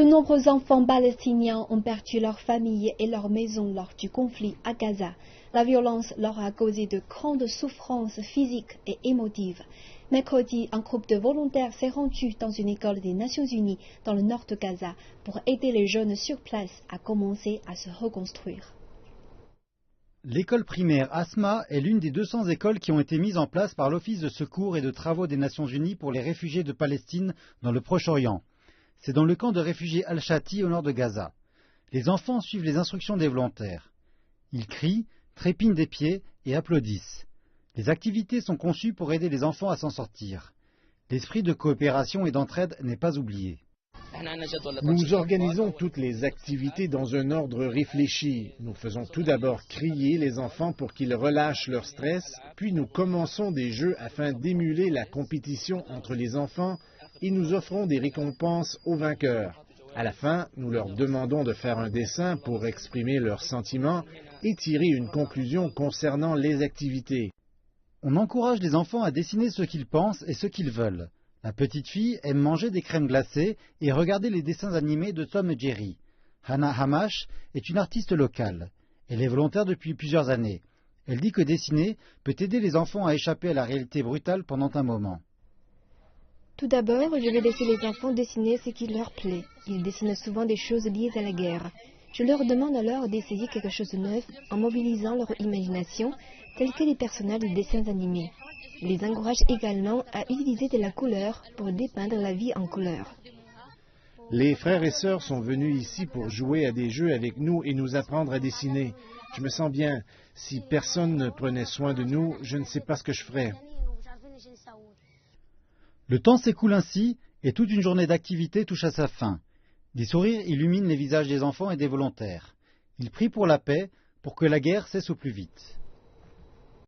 De nombreux enfants palestiniens ont perdu leur famille et leur maison lors du conflit à Gaza. La violence leur a causé de grandes souffrances physiques et émotives. Mercredi, un groupe de volontaires s'est rendu dans une école des Nations Unies dans le nord de Gaza pour aider les jeunes sur place à commencer à se reconstruire. L'école primaire Asma est l'une des 200 écoles qui ont été mises en place par l'Office de secours et de travaux des Nations Unies pour les réfugiés de Palestine dans le Proche-Orient. C'est dans le camp de réfugiés Al-Shati au nord de Gaza. Les enfants suivent les instructions des volontaires. Ils crient, trépignent des pieds et applaudissent. Les activités sont conçues pour aider les enfants à s'en sortir. L'esprit de coopération et d'entraide n'est pas oublié. Nous organisons toutes les activités dans un ordre réfléchi. Nous faisons tout d'abord crier les enfants pour qu'ils relâchent leur stress, puis nous commençons des jeux afin d'émuler la compétition entre les enfants et nous offrons des récompenses aux vainqueurs. À la fin, nous leur demandons de faire un dessin pour exprimer leurs sentiments et tirer une conclusion concernant les activités. On encourage les enfants à dessiner ce qu'ils pensent et ce qu'ils veulent. La petite fille aime manger des crèmes glacées et regarder les dessins animés de Tom et Jerry. Hannah Hamash est une artiste locale. Elle est volontaire depuis plusieurs années. Elle dit que dessiner peut aider les enfants à échapper à la réalité brutale pendant un moment. Tout d'abord, je vais laisser les enfants dessiner ce qui leur plaît. Ils dessinent souvent des choses liées à la guerre. Je leur demande alors d'essayer quelque chose de neuf en mobilisant leur imagination, tels que les personnages des dessins animés. Je les encourage également à utiliser de la couleur pour dépeindre la vie en couleur. Les frères et sœurs sont venus ici pour jouer à des jeux avec nous et nous apprendre à dessiner. Je me sens bien. Si personne ne prenait soin de nous, je ne sais pas ce que je ferais. Le temps s'écoule ainsi et toute une journée d'activité touche à sa fin. Des sourires illuminent les visages des enfants et des volontaires. Ils prient pour la paix, pour que la guerre cesse au plus vite.